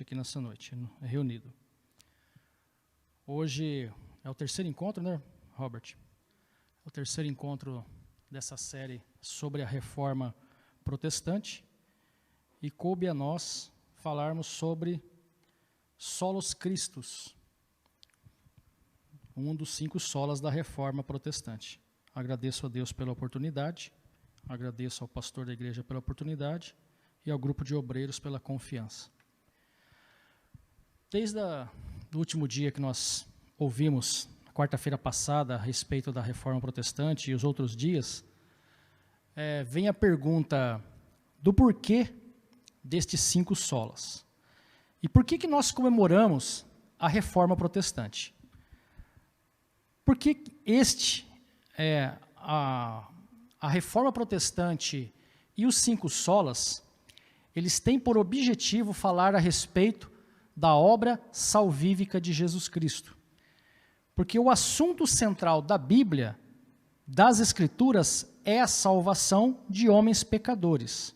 aqui nessa noite, reunido. Hoje é o terceiro encontro, né, Robert? É o terceiro encontro dessa série sobre a Reforma Protestante e coube a nós falarmos sobre solos Christus, um dos 5 solas da Reforma Protestante. Agradeço a Deus pela oportunidade, agradeço ao pastor da igreja pela oportunidade e ao grupo de obreiros pela confiança. Desde o último dia que nós ouvimos, quarta-feira passada, a respeito da Reforma Protestante e os outros dias, vem a pergunta do porquê destes 5 solas. E por que nós comemoramos a Reforma Protestante? Porque a Reforma Protestante e os 5 solas, eles têm por objetivo falar a respeito da obra salvífica de Jesus Cristo. Porque o assunto central da Bíblia, das Escrituras, é a salvação de homens pecadores.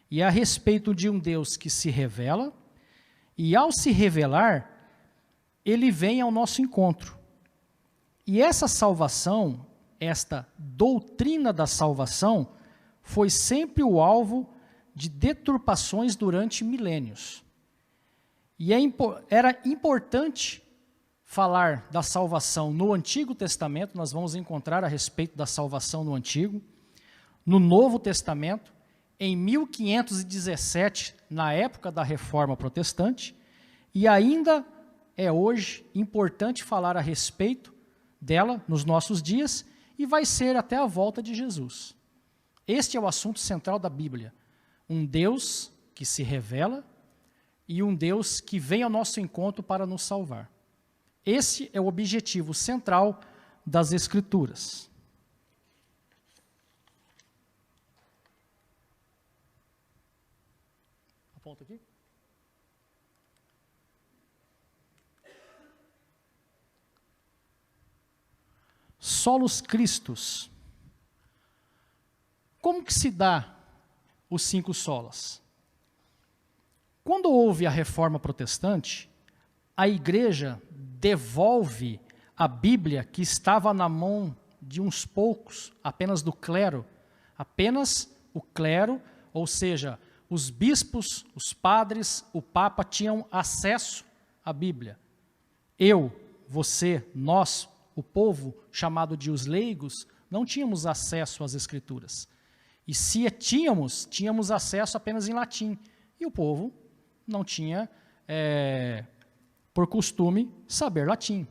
E é a respeito de um Deus que se revela, e ao se revelar, ele vem ao nosso encontro. E essa salvação, esta doutrina da salvação, foi sempre o alvo de deturpações durante milênios. E era importante falar da salvação no Antigo Testamento, nós vamos encontrar a respeito da salvação no Antigo, no Novo Testamento, em 1517, na época da Reforma Protestante, e ainda é hoje importante falar a respeito dela nos nossos dias, e vai ser até a volta de Jesus. Este é o assunto central da Bíblia, um Deus que se revela, e um Deus que vem ao nosso encontro para nos salvar. Esse é o objetivo central das Escrituras. Aponta aqui. Solos Christus. Como que se dá os 5 solas? Quando houve a Reforma Protestante, a igreja devolve a Bíblia que estava na mão de uns poucos, apenas do clero, apenas o clero, ou seja, os bispos, os padres, o Papa tinham acesso à Bíblia. Eu, você, nós, o povo, chamado de os leigos, não tínhamos acesso às Escrituras. E se tínhamos acesso apenas em latim. E o povo não tinha, por costume, saber latim.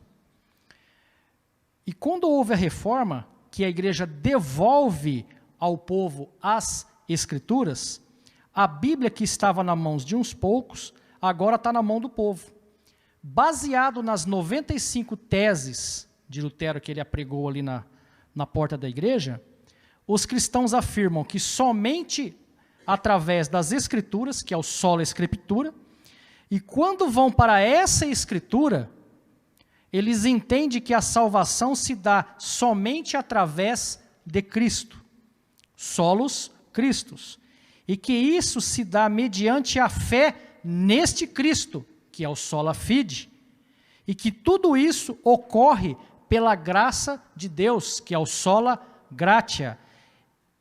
E quando houve a reforma, que a igreja devolve ao povo as Escrituras, a Bíblia que estava nas mãos de uns poucos, agora está na mão do povo. Baseado nas 95 teses de Lutero que ele apregou ali na porta da igreja, os cristãos afirmam que somente através das Escrituras, que é o sola Escritura, e quando vão para essa Escritura, eles entendem que a salvação se dá somente através de Cristo, solos Christus, e que isso se dá mediante a fé neste Cristo, que é o sola fide, e que tudo isso ocorre pela graça de Deus, que é o sola gratia,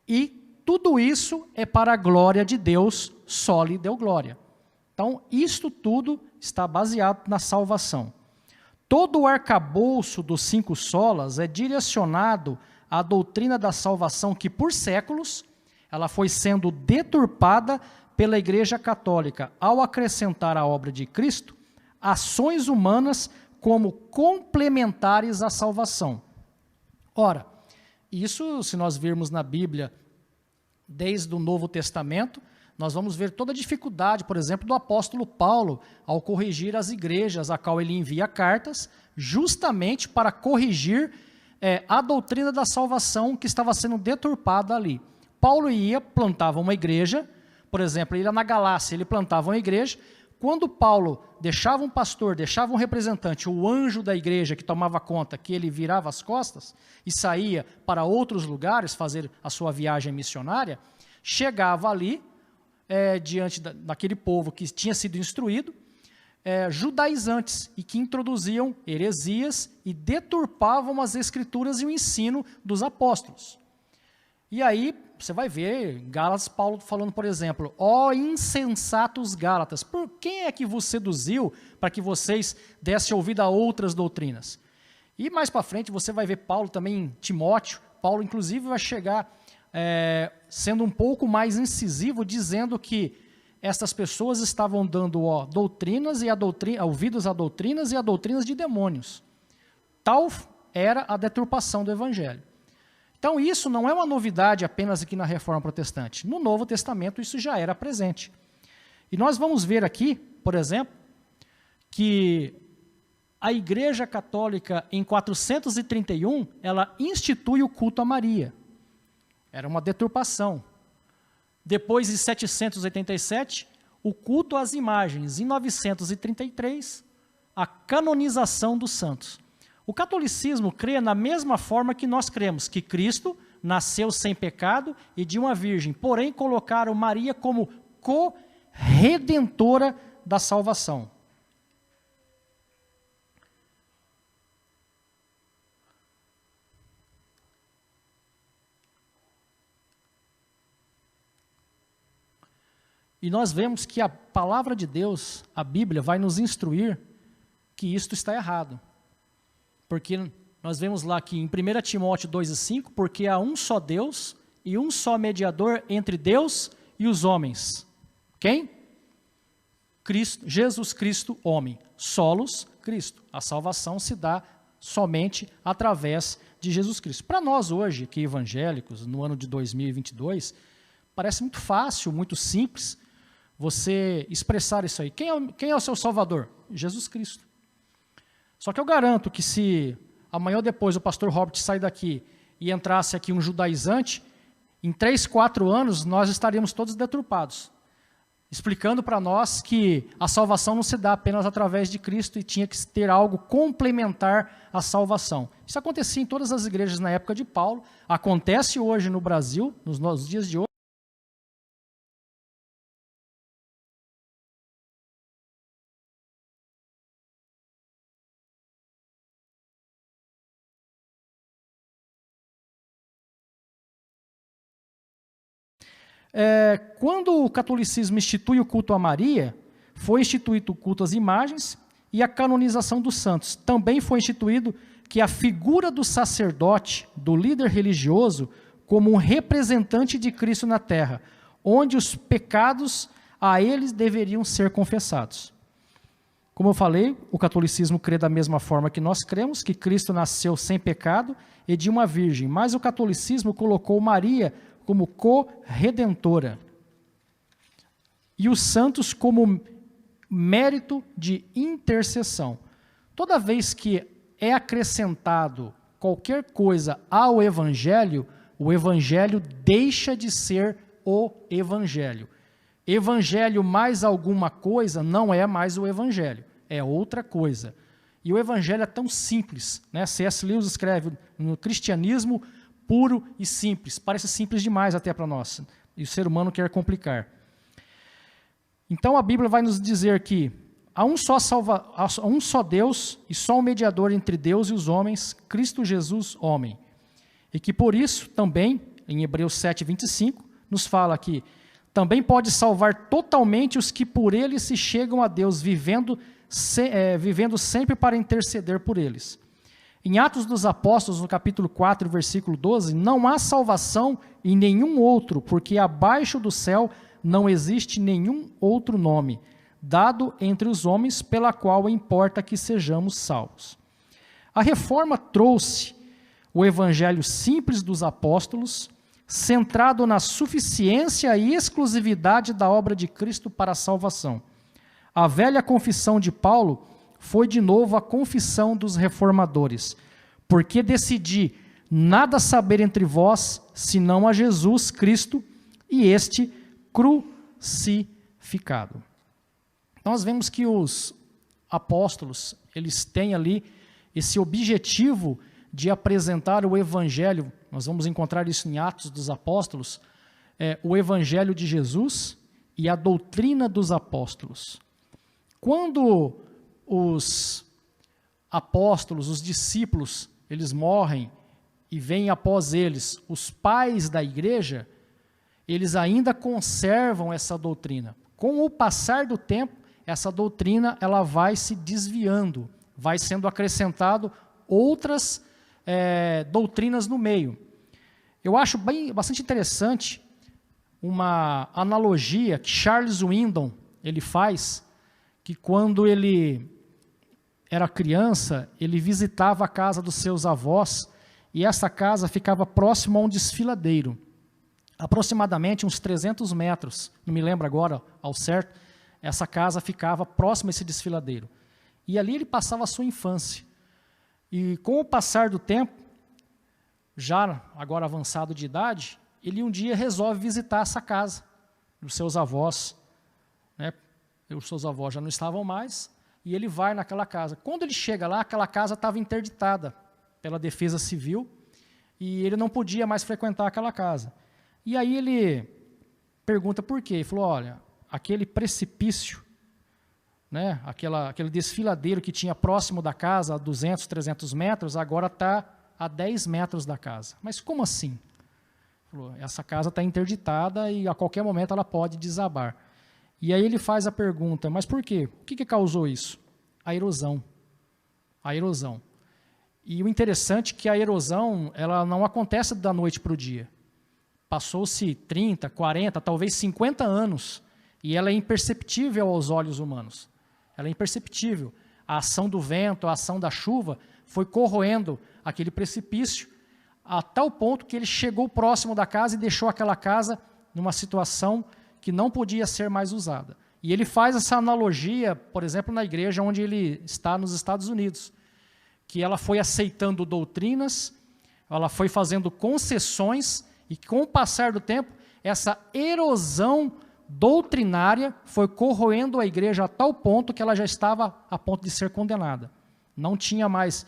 e tudo isso é para a glória de Deus, soli deu glória. Então, isto tudo está baseado na salvação. Todo o arcabouço dos 5 solas é direcionado à doutrina da salvação que, por séculos, ela foi sendo deturpada pela Igreja Católica ao acrescentar à obra de Cristo ações humanas como complementares à salvação. Ora, isso, se nós virmos na Bíblia, desde o Novo Testamento, nós vamos ver toda a dificuldade, por exemplo, do apóstolo Paulo, ao corrigir as igrejas, a qual ele envia cartas, justamente para corrigir a doutrina da salvação que estava sendo deturpada ali. Paulo plantava uma igreja, por exemplo, ele ia na Galácia, ele plantava uma igreja. Quando Paulo deixava um pastor, deixava um representante, o anjo da igreja que tomava conta, que ele virava as costas e saía para outros lugares fazer a sua viagem missionária, chegava ali, diante daquele povo que tinha sido instruído, judaizantes e que introduziam heresias e deturpavam as escrituras e o ensino dos apóstolos. E aí você vai ver Gálatas, Paulo falando, por exemplo, ó insensatos Gálatas, por quem é que vos seduziu para que vocês dessem ouvido a outras doutrinas? E mais para frente você vai ver Paulo também em Timóteo. Paulo inclusive vai chegar sendo um pouco mais incisivo, dizendo que estas pessoas estavam dando doutrinas e ouvidos a doutrinas e a doutrinas de demônios. Tal era a deturpação do evangelho. Então isso não é uma novidade apenas aqui na Reforma Protestante. No Novo Testamento isso já era presente. E nós vamos ver aqui, por exemplo, que a Igreja Católica em 431, ela institui o culto a Maria. Era uma deturpação. Depois, em 787, o culto às imagens. Em 933, a canonização dos santos. O catolicismo crê na mesma forma que nós cremos, que Cristo nasceu sem pecado e de uma virgem, porém colocaram Maria como co-redentora da salvação. E nós vemos que a palavra de Deus, a Bíblia, vai nos instruir que isto está errado. Porque nós vemos lá que em 1 Timóteo 2,5, porque há um só Deus e um só mediador entre Deus e os homens. Quem? Cristo, Jesus Cristo, homem. Solos Cristo. A salvação se dá somente através de Jesus Cristo. Para nós hoje, que evangélicos, no ano de 2022, parece muito fácil, muito simples, você expressar isso aí. Quem é o seu Salvador? Jesus Cristo. Só que eu garanto que se amanhã ou depois o pastor Robert sair daqui e entrasse aqui um judaizante, em 3, 4 anos nós estaríamos todos deturpados, explicando para nós que a salvação não se dá apenas através de Cristo e tinha que ter algo complementar à salvação. Isso acontecia em todas as igrejas na época de Paulo, acontece hoje no Brasil, nos dias de hoje. Quando o catolicismo institui o culto a Maria, foi instituído o culto às imagens e a canonização dos santos. Também foi instituído que a figura do sacerdote, do líder religioso, como um representante de Cristo na terra, onde os pecados a eles deveriam ser confessados. Como eu falei, o catolicismo crê da mesma forma que nós cremos, que Cristo nasceu sem pecado e de uma virgem, mas o catolicismo colocou Maria como co-redentora, e os santos como mérito de intercessão. Toda vez que é acrescentado qualquer coisa ao Evangelho, o Evangelho deixa de ser o Evangelho. Evangelho mais alguma coisa não é mais o Evangelho, é outra coisa. E o Evangelho é tão simples, né? C.S. Lewis escreve no cristianismo puro e simples. Parece simples demais até para nós. E o ser humano quer complicar. Então a Bíblia vai nos dizer que há um só Deus e só um mediador entre Deus e os homens, Cristo Jesus, homem. E que por isso também, em Hebreus 7:25, nos fala que também pode salvar totalmente os que por ele se chegam a Deus, vivendo sempre para interceder por eles. Em Atos dos Apóstolos, no capítulo 4, versículo 12, não há salvação em nenhum outro, porque abaixo do céu não existe nenhum outro nome, dado entre os homens, pela qual importa que sejamos salvos. A reforma trouxe o evangelho simples dos apóstolos, centrado na suficiência e exclusividade da obra de Cristo para a salvação. A velha confissão de Paulo foi de novo a confissão dos reformadores, porque decidi nada saber entre vós, senão a Jesus Cristo e este crucificado. Então, nós vemos que os apóstolos, eles têm ali esse objetivo de apresentar o evangelho. Nós vamos encontrar isso em Atos dos Apóstolos, o evangelho de Jesus e a doutrina dos apóstolos. Quando os apóstolos, os discípulos, eles morrem e vêm após eles os pais da igreja, eles ainda conservam essa doutrina. Com o passar do tempo, essa doutrina ela vai se desviando, vai sendo acrescentado outras doutrinas no meio. Eu acho bastante interessante uma analogia que Charles Swindoll ele faz, que quando ele era criança, ele visitava a casa dos seus avós, e essa casa ficava próximo a um desfiladeiro, aproximadamente uns 300 metros, não me lembro agora ao certo, essa casa ficava próxima a esse desfiladeiro. E ali ele passava a sua infância. E com o passar do tempo, já agora avançado de idade, ele um dia resolve visitar essa casa dos seus avós, né? Os seus avós já não estavam mais, e ele vai naquela casa. Quando ele chega lá, aquela casa estava interditada pela Defesa Civil, e ele não podia mais frequentar aquela casa. E aí ele pergunta por quê. Ele falou, olha, aquele precipício, né, aquele desfiladeiro que tinha próximo da casa, a 200, 300 metros, agora está a 10 metros da casa. Mas como assim? Ele falou, essa casa está interditada e a qualquer momento ela pode desabar. E aí ele faz a pergunta, mas por quê? O que causou isso? A erosão. A erosão. E o interessante é que a erosão ela não acontece da noite para o dia. Passou-se 30, 40, talvez 50 anos, e ela é imperceptível aos olhos humanos. Ela é imperceptível. A ação do vento, a ação da chuva, foi corroendo aquele precipício, a tal ponto que ele chegou próximo da casa e deixou aquela casa numa situação que não podia ser mais usada. E ele faz essa analogia, por exemplo, na igreja onde ele está nos Estados Unidos, que ela foi aceitando doutrinas, ela foi fazendo concessões, e com o passar do tempo, essa erosão doutrinária foi corroendo a igreja a tal ponto que ela já estava a ponto de ser condenada. Não tinha mais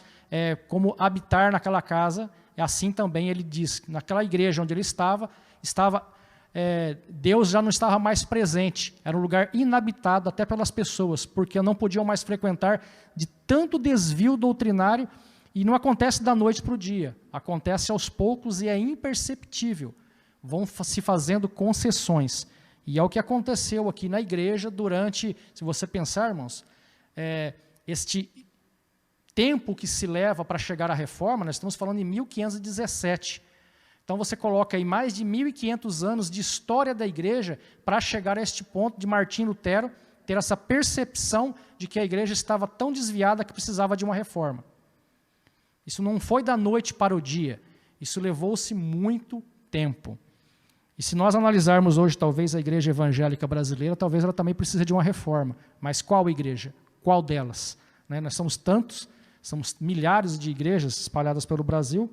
como habitar naquela casa, e assim também ele diz, naquela igreja onde ele estava Deus já não estava mais presente, era um lugar inabitado até pelas pessoas, porque não podiam mais frequentar de tanto desvio doutrinário, e não acontece da noite para o dia, acontece aos poucos e é imperceptível, vão se fazendo concessões, e é o que aconteceu aqui na igreja durante, se você pensar, irmãos, este tempo que se leva para chegar à reforma, nós estamos falando em 1517, então você coloca aí mais de 1.500 anos de história da igreja para chegar a este ponto de Martim Lutero ter essa percepção de que a igreja estava tão desviada que precisava de uma reforma. Isso não foi da noite para o dia, isso levou-se muito tempo. E se nós analisarmos hoje talvez a igreja evangélica brasileira, talvez ela também precise de uma reforma. Mas qual igreja? Qual delas? Né? Nós somos tantos, somos milhares de igrejas espalhadas pelo Brasil.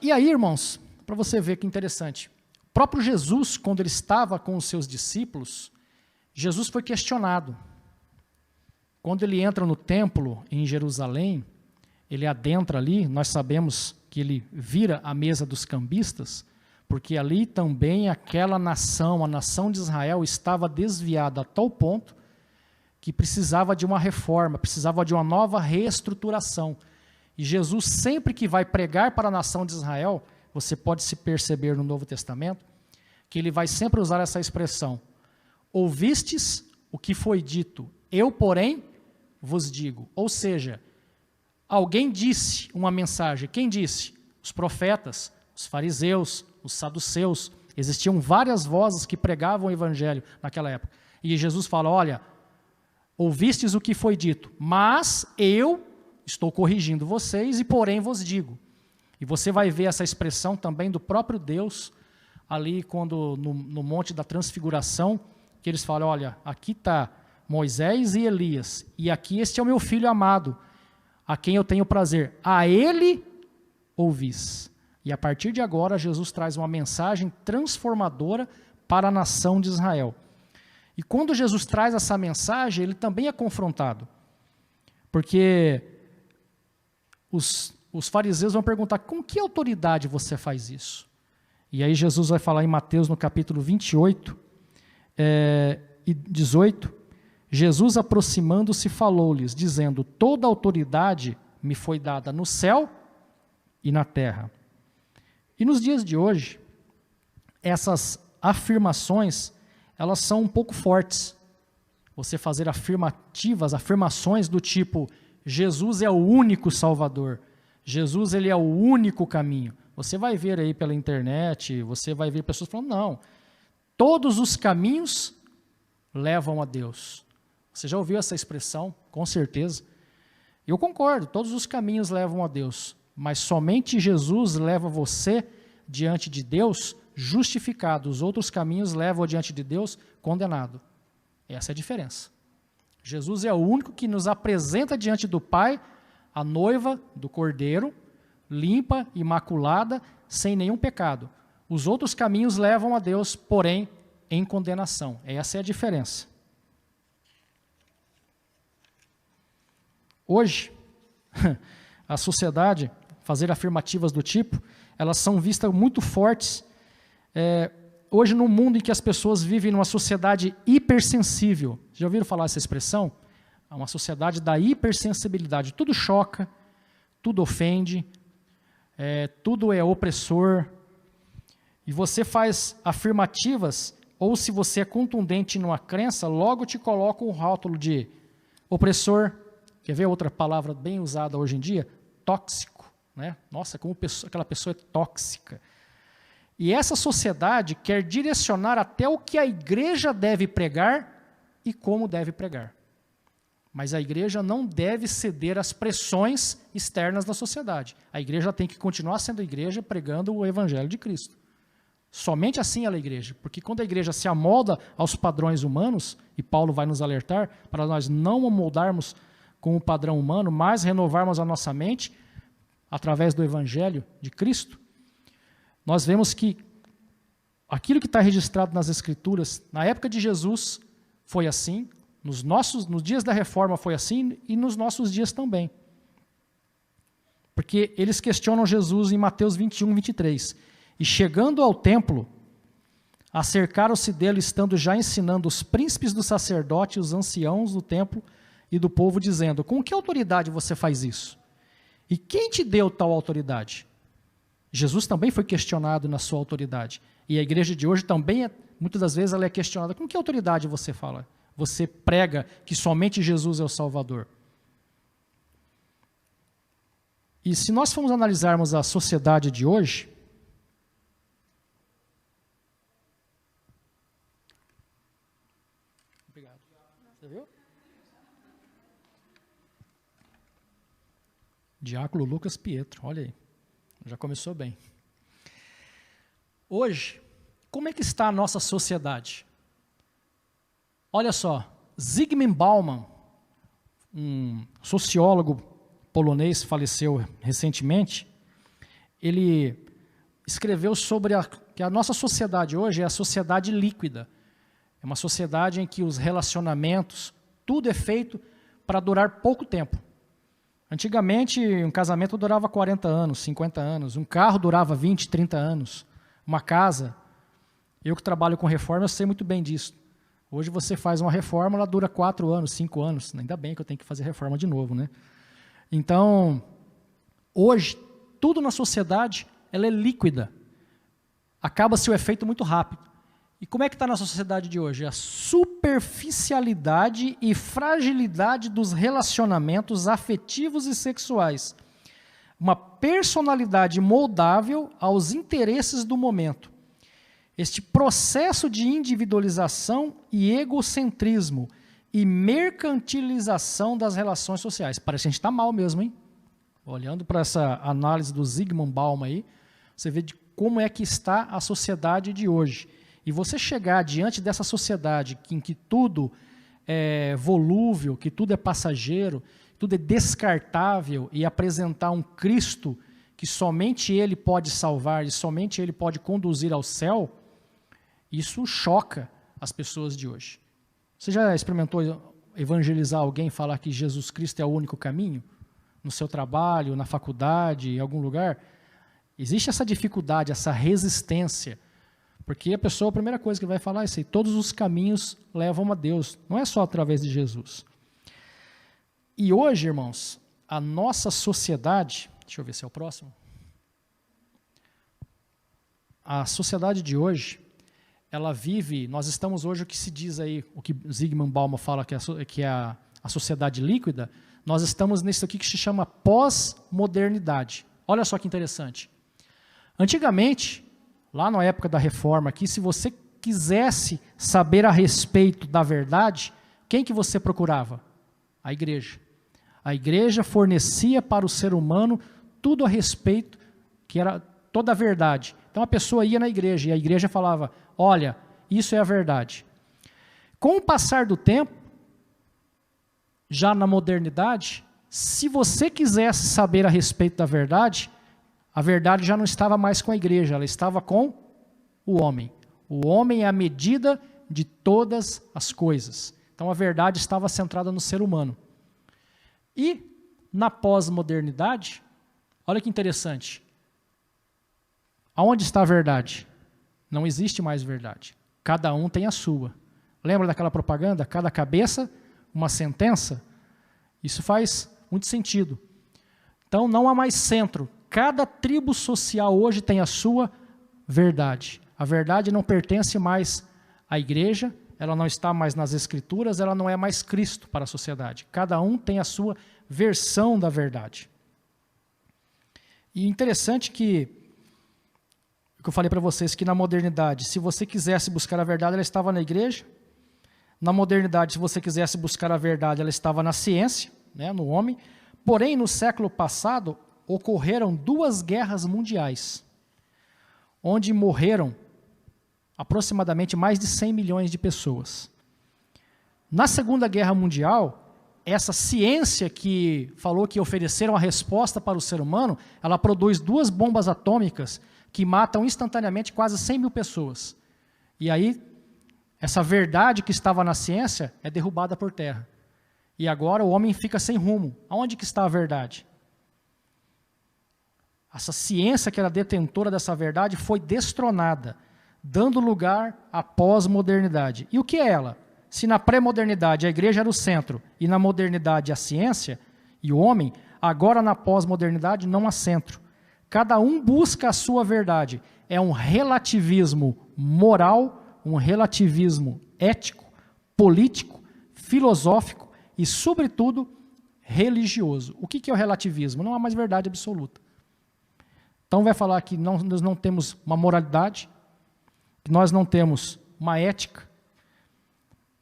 E aí, irmãos, para você ver que interessante, o próprio Jesus, quando ele estava com os seus discípulos, Jesus foi questionado. Quando ele entra no templo em Jerusalém, ele adentra ali, nós sabemos que ele vira a mesa dos cambistas, porque ali também aquela nação, a nação de Israel, estava desviada a tal ponto que precisava de uma reforma, precisava de uma nova reestruturação. E Jesus, sempre que vai pregar para a nação de Israel, você pode se perceber no Novo Testamento, que ele vai sempre usar essa expressão, ouvistes o que foi dito, eu, porém, vos digo. Ou seja, alguém disse uma mensagem, quem disse? Os profetas, os fariseus, os saduceus, existiam várias vozes que pregavam o evangelho naquela época. E Jesus fala, olha, ouvistes o que foi dito, mas eu estou corrigindo vocês e porém vos digo. E você vai ver essa expressão também do próprio Deus, ali quando no Monte da Transfiguração, que eles falam, olha, aqui está Moisés e Elias, e aqui este é o meu filho amado, a quem eu tenho prazer. A ele ouvis. E a partir de agora, Jesus traz uma mensagem transformadora para a nação de Israel. E quando Jesus traz essa mensagem, ele também é confrontado. Porque os fariseus vão perguntar, com que autoridade você faz isso? E aí Jesus vai falar em Mateus, no capítulo 28 e 18, Jesus, aproximando-se, falou-lhes, dizendo: toda autoridade me foi dada no céu e na terra. E nos dias de hoje, essas afirmações, elas são um pouco fortes. Você fazer afirmações do tipo: Jesus é o único Salvador, Jesus ele é o único caminho. Você vai ver aí pela internet, você vai ver pessoas falando: não, todos os caminhos levam a Deus. Você já ouviu essa expressão? Com certeza. Eu concordo, todos os caminhos levam a Deus, mas somente Jesus leva você diante de Deus justificado. Os outros caminhos levam diante de Deus condenado. Essa é a diferença. Jesus é o único que nos apresenta diante do Pai a noiva do Cordeiro, limpa, imaculada, sem nenhum pecado. Os outros caminhos levam a Deus, porém, em condenação. Essa é a diferença. Hoje, a sociedade, fazer afirmativas do tipo, elas são vistas muito fortes. Hoje, no mundo em que as pessoas vivem numa sociedade hipersensível, já ouviram falar essa expressão? É uma sociedade da hipersensibilidade. Tudo choca, tudo ofende, tudo é opressor. E você faz afirmativas, ou se você é contundente numa crença, logo te coloca um rótulo de opressor. Quer ver outra palavra bem usada hoje em dia? Tóxico. Né? Nossa, como aquela pessoa é tóxica. E essa sociedade quer direcionar até o que a igreja deve pregar e como deve pregar. Mas a igreja não deve ceder às pressões externas da sociedade. A igreja tem que continuar sendo igreja, pregando o evangelho de Cristo. Somente assim ela é igreja, porque quando a igreja se amolda aos padrões humanos, e Paulo vai nos alertar para nós não amoldarmos com o padrão humano, mas renovarmos a nossa mente através do evangelho de Cristo, nós vemos que aquilo que está registrado nas Escrituras, na época de Jesus, foi assim, nos dias da reforma foi assim, e nos nossos dias também. Porque eles questionam Jesus em Mateus 21, 23. E chegando ao templo, acercaram-se dele, estando já ensinando os príncipes dos sacerdotes, os anciãos do templo e do povo, dizendo: com que autoridade você faz isso? E quem te deu tal autoridade? Jesus também foi questionado na sua autoridade. E a igreja de hoje também, muitas das vezes, ela é questionada. Com que autoridade você fala? Você prega que somente Jesus é o Salvador. E se nós formos analisarmos a sociedade de hoje, obrigado. Você viu? Diácono Lucas Pietro, olha aí. Já começou bem. Hoje, como é que está a nossa sociedade? Olha só, Zygmunt Bauman, um sociólogo polonês, faleceu recentemente, ele escreveu sobre que a nossa sociedade hoje é a sociedade líquida. É uma sociedade em que os relacionamentos, tudo é feito para durar pouco tempo. Antigamente, um casamento durava 40 anos, 50 anos, um carro durava 20, 30 anos, uma casa. Eu que trabalho com reforma, eu sei muito bem disso. Hoje você faz uma reforma, ela dura 4 anos, 5 anos, ainda bem que eu tenho que fazer reforma de novo, né? Então, hoje, tudo na sociedade, ela é líquida. Acaba-se o efeito muito rápido. E como é que está a nossa sociedade de hoje? A superficialidade e fragilidade dos relacionamentos afetivos e sexuais. Uma personalidade moldável aos interesses do momento. Este processo de individualização e egocentrismo e mercantilização das relações sociais. Parece que a gente está mal mesmo, hein? Olhando para essa análise do Zygmunt Bauman aí, você vê de como é que está a sociedade de hoje. E você chegar diante dessa sociedade em que tudo é volúvel, que tudo é passageiro, tudo é descartável, e apresentar um Cristo que somente Ele pode salvar e somente Ele pode conduzir ao céu, isso choca as pessoas de hoje. Você já experimentou evangelizar alguém, falar que Jesus Cristo é o único caminho? No seu trabalho, na faculdade, em algum lugar? Existe essa dificuldade, essa resistência. Porque a pessoa, a primeira coisa que vai falar é isso aí, todos os caminhos levam a Deus, não é só através de Jesus. E hoje, irmãos, a nossa sociedade, deixa eu ver se é o próximo. A sociedade de hoje, ela vive, nós estamos hoje, o que se diz aí, o que Zygmunt Bauman fala que é a sociedade líquida, nós estamos nisso aqui que se chama pós-modernidade. Olha só que interessante. Antigamente, lá na época da Reforma aqui, se você quisesse saber a respeito da verdade, quem que você procurava? A igreja. A igreja fornecia para o ser humano tudo a respeito, que era toda a verdade. Então a pessoa ia na igreja e a igreja falava, olha, isso é a verdade. Com o passar do tempo, já na modernidade, se você quisesse saber a respeito da verdade, a verdade já não estava mais com a igreja, ela estava com o homem. O homem é a medida de todas as coisas. Então a verdade estava centrada no ser humano. E na pós-modernidade, olha que interessante. Aonde está a verdade? Não existe mais verdade. Cada um tem a sua. Lembra daquela propaganda? Cada cabeça, uma sentença? Isso faz muito sentido. Então não há mais centro. Cada tribo social hoje tem a sua verdade. A verdade não pertence mais à igreja, ela não está mais nas escrituras, ela não é mais Cristo para a sociedade. Cada um tem a sua versão da verdade. E interessante que eu falei para vocês que na modernidade, se você quisesse buscar a verdade, ela estava na igreja. Na modernidade, se você quisesse buscar a verdade, ela estava na ciência, né, no homem. Porém, no século passado, ocorreram 2 guerras mundiais, onde morreram aproximadamente mais de 100 milhões de pessoas. Na Segunda Guerra Mundial, essa ciência que falou que ofereceram a resposta para o ser humano, ela produz 2 bombas atômicas que matam instantaneamente quase 100 mil pessoas. E aí, essa verdade que estava na ciência é derrubada por terra. E agora o homem fica sem rumo. Aonde que está a verdade? Essa ciência que era detentora dessa verdade foi destronada, dando lugar à pós-modernidade. E o que é ela? Se na pré-modernidade a igreja era o centro e na modernidade a ciência e o homem, agora na pós-modernidade não há centro. Cada um busca a sua verdade. É um relativismo moral, um relativismo ético, político, filosófico e, sobretudo, religioso. O que é o relativismo? Não há mais verdade absoluta. Então vai falar que nós não temos uma moralidade, que nós não temos uma ética.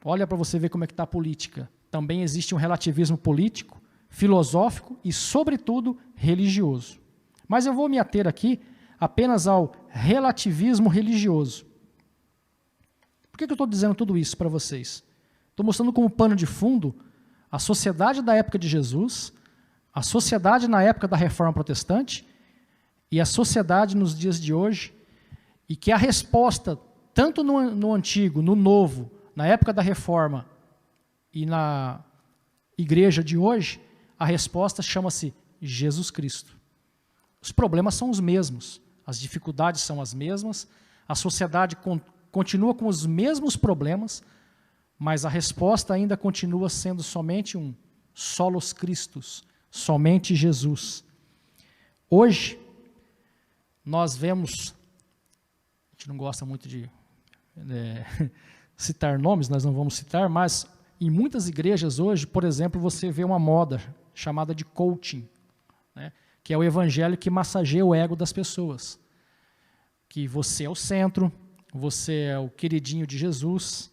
Olha para você ver como é que está a política. Também existe um relativismo político, filosófico e, sobretudo, religioso. Mas eu vou me ater aqui apenas ao relativismo religioso. Por que eu estou dizendo tudo isso para vocês? Estou mostrando como pano de fundo a sociedade da época de Jesus, a sociedade na época da Reforma Protestante e a sociedade nos dias de hoje, e que a resposta, tanto no Antigo, no Novo, na época da Reforma e na igreja de hoje, a resposta chama-se Jesus Cristo. Os problemas são os mesmos, as dificuldades são as mesmas, a sociedade continua com os mesmos problemas, mas a resposta ainda continua sendo somente um solos Christus, somente Jesus. Hoje, nós vemos, a gente não gosta muito de citar nomes, nós não vamos citar, mas em muitas igrejas hoje, por exemplo, você vê uma moda chamada de coaching, né, que é o evangelho que massageia o ego das pessoas. Que você é o centro, você é o queridinho de Jesus,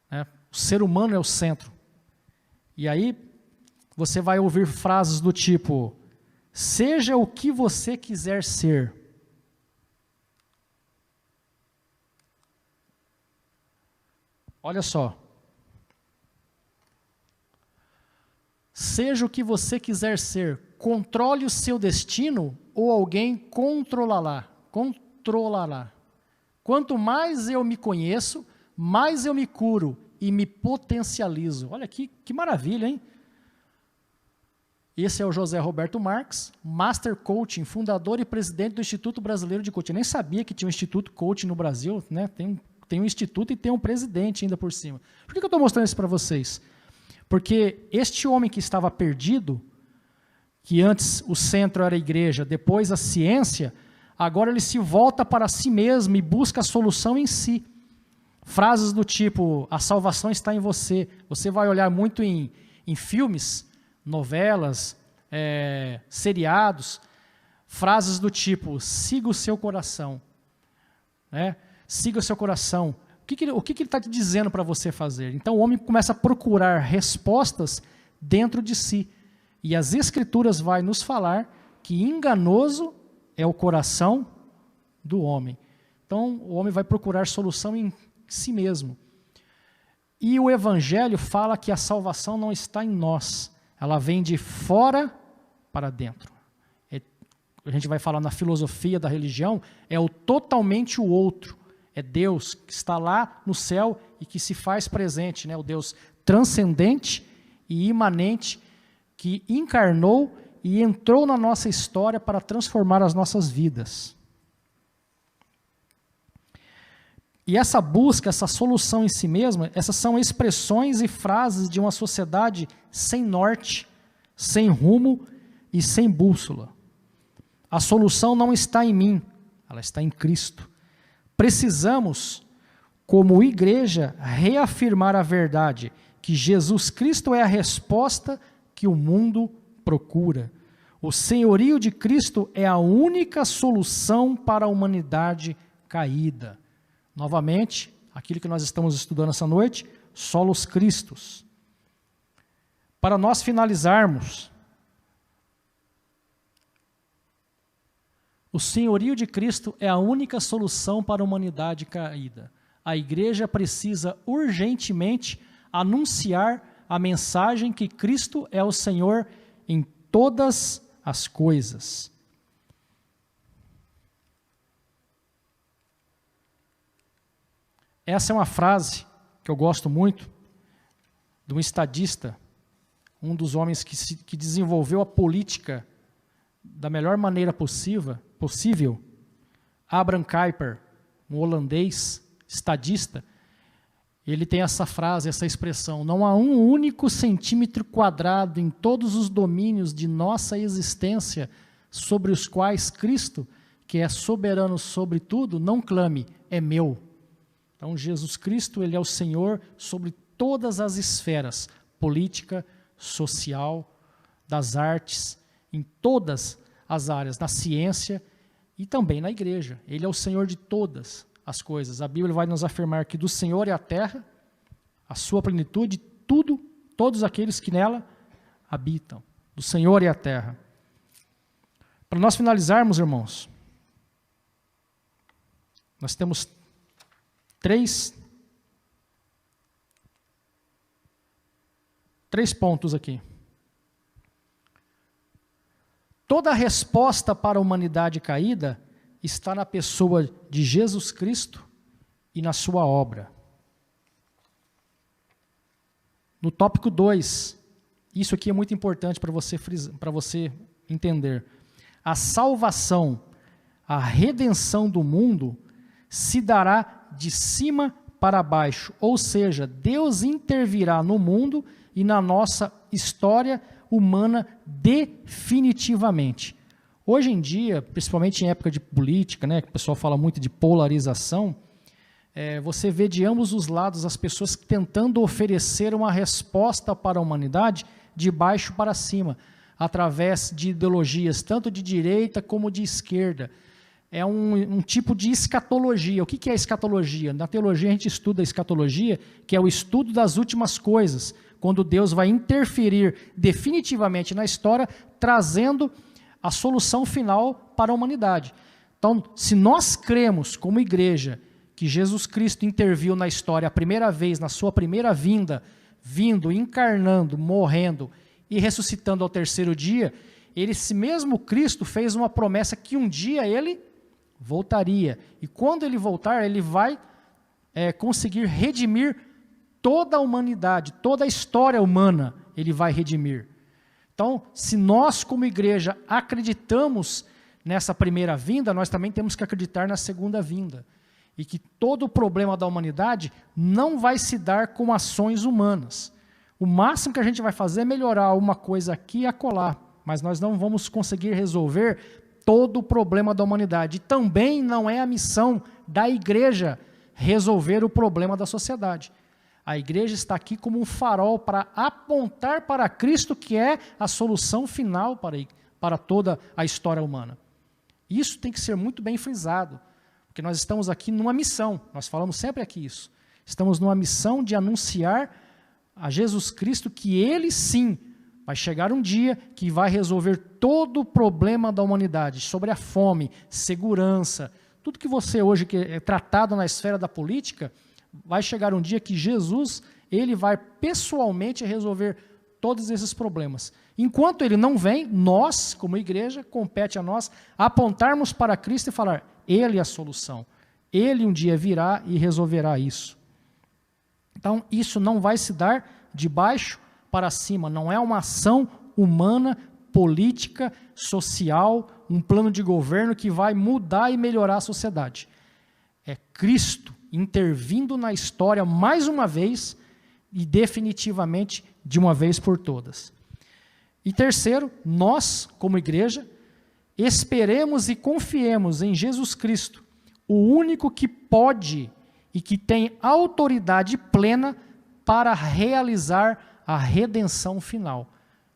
né, o ser humano é o centro. E aí você vai ouvir frases do tipo, seja o que você quiser ser. Olha só. Seja o que você quiser ser, controle o seu destino ou alguém controlará. Quanto mais eu me conheço, mais eu me curo e me potencializo. Olha aqui, que maravilha, hein? Esse é o José Roberto Marques, Master Coaching, fundador e presidente do Instituto Brasileiro de Coaching. Eu nem sabia que tinha um Instituto Coaching no Brasil, né? Tem um instituto e tem um presidente ainda por cima. Por que eu estou mostrando isso para vocês? Porque este homem que estava perdido, que antes o centro era a igreja, depois a ciência, agora ele se volta para si mesmo e busca a solução em si. Frases do tipo, a salvação está em você. Você vai olhar muito em filmes, novelas, seriados, frases do tipo, siga o seu coração. Né? Siga o seu coração. O que ele está te dizendo para você fazer? Então o homem começa a procurar respostas dentro de si. E as Escrituras vai nos falar que enganoso é o coração do homem. Então o homem vai procurar solução em si mesmo. E o Evangelho fala que a salvação não está em nós. Ela vem de fora para dentro. A gente vai falar na filosofia da religião, é o totalmente o outro. É Deus que está lá no céu e que se faz presente, né? O Deus transcendente e imanente que encarnou e entrou na nossa história para transformar as nossas vidas. E essa busca, essa solução em si mesma, essas são expressões e frases de uma sociedade sem norte, sem rumo e sem bússola. A solução não está em mim, ela está em Cristo. Precisamos, como igreja, reafirmar a verdade, que Jesus Cristo é a resposta que o mundo procura. O senhorio de Cristo é a única solução para a humanidade caída. Novamente, aquilo que nós estamos estudando essa noite, solos Cristos. Para nós finalizarmos, o senhorio de Cristo é a única solução para a humanidade caída. A igreja precisa urgentemente anunciar a mensagem que Cristo é o Senhor em todas as coisas. Essa é uma frase que eu gosto muito, de um estadista, um dos homens que desenvolveu a política da melhor maneira possível, Abraham Kuyper, um holandês estadista. Ele tem essa frase, essa expressão: não há um único centímetro quadrado em todos os domínios de nossa existência sobre os quais Cristo, que é soberano sobre tudo, não clame, é meu. Então Jesus Cristo, ele é o Senhor sobre todas as esferas, política, social, das artes, em todas as áreas, na ciência e também na igreja. Ele é o Senhor de todas as coisas. A Bíblia vai nos afirmar que do Senhor é a terra, a sua plenitude, tudo, todos aqueles que nela habitam. Do Senhor é a terra. Para nós finalizarmos, irmãos, nós temos três pontos aqui. Toda a resposta para a humanidade caída está na pessoa de Jesus Cristo e na sua obra. No tópico 2, isso aqui é muito importante para você entender. A salvação, a redenção do mundo se dará de cima para baixo, ou seja, Deus intervirá no mundo e na nossa história humana definitivamente. Hoje em dia, principalmente em época de política, né, que o pessoal fala muito de polarização, você vê de ambos os lados as pessoas tentando oferecer uma resposta para a humanidade de baixo para cima, através de ideologias tanto de direita como de esquerda. É um tipo de escatologia. O que é escatologia? Na teologia a gente estuda a escatologia, que é o estudo das últimas coisas, quando Deus vai interferir definitivamente na história, trazendo a solução final para a humanidade. Então, se nós cremos como igreja que Jesus Cristo interviu na história a primeira vez, na sua primeira vinda, vindo, encarnando, morrendo e ressuscitando ao terceiro dia, esse mesmo Cristo fez uma promessa que um dia ele voltaria. E quando ele voltar, ele vai conseguir redimir toda a humanidade, toda a história humana ele vai redimir. Então, se nós como igreja acreditamos nessa primeira vinda, nós também temos que acreditar na segunda vinda. E que todo o problema da humanidade não vai se dar com ações humanas. O máximo que a gente vai fazer é melhorar uma coisa aqui e acolá, mas nós não vamos conseguir resolver todo o problema da humanidade. E também não é a missão da igreja resolver o problema da sociedade. A igreja está aqui como um farol para apontar para Cristo, que é a solução final para toda a história humana. Isso tem que ser muito bem frisado, porque nós estamos aqui numa missão, nós falamos sempre aqui isso. Estamos numa missão de anunciar a Jesus Cristo que Ele sim vai chegar um dia que vai resolver todo o problema da humanidade, sobre a fome, segurança, tudo que você hoje que é tratado na esfera da política, vai chegar um dia que Jesus, Ele vai pessoalmente resolver todos esses problemas. Enquanto Ele não vem, nós, como igreja, compete a nós apontarmos para Cristo e falar, Ele é a solução. Ele um dia virá e resolverá isso. Então, isso não vai se dar de baixo para cima, não é uma ação humana, política, social, um plano de governo que vai mudar e melhorar a sociedade. É Cristo intervindo na história mais uma vez e definitivamente de uma vez por todas. E terceiro, nós, como igreja, esperemos e confiemos em Jesus Cristo, o único que pode e que tem autoridade plena para realizar a redenção final.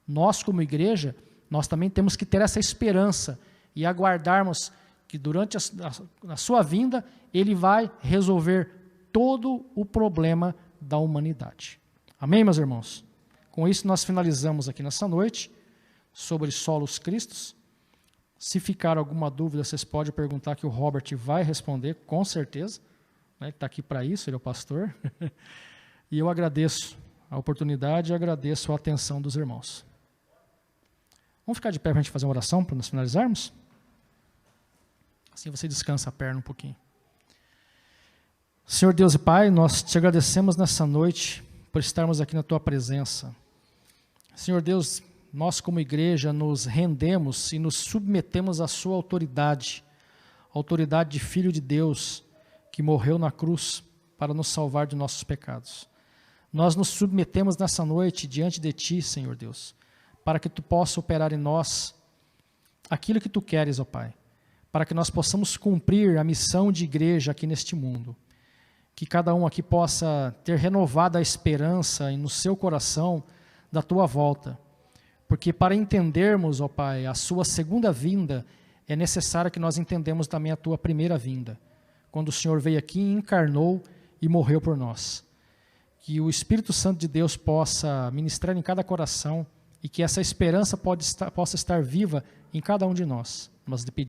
Nós, como igreja, nós também temos que ter essa esperança e aguardarmos que durante a sua vinda, Ele vai resolver todo o problema da humanidade. Amém, meus irmãos? Com isso, nós finalizamos aqui nessa noite sobre solos cristos. Se ficar alguma dúvida, vocês podem perguntar que o Robert vai responder, com certeza. Ele está aqui para isso, ele é o pastor. E eu agradeço a oportunidade e agradeço a atenção dos irmãos. Vamos ficar de pé para a gente fazer uma oração, para nós finalizarmos? Assim você descansa a perna um pouquinho. Senhor Deus e Pai, nós te agradecemos nessa noite por estarmos aqui na Tua presença. Senhor Deus, nós como igreja nos rendemos e nos submetemos à Sua autoridade, a autoridade de Filho de Deus, que morreu na cruz para nos salvar de nossos pecados. Nós nos submetemos nessa noite diante de Ti, Senhor Deus, para que Tu possa operar em nós aquilo que Tu queres, ó Pai, para que nós possamos cumprir a missão de igreja aqui neste mundo. Que cada um aqui possa ter renovada a esperança no seu coração da Tua volta. Porque para entendermos, ó Pai, a Sua segunda vinda, é necessário que nós entendamos também a Tua primeira vinda, quando o Senhor veio aqui e encarnou e morreu por nós. Que o Espírito Santo de Deus possa ministrar em cada coração e que essa esperança possa estar viva em cada um de nós. Nós lhe pedimos.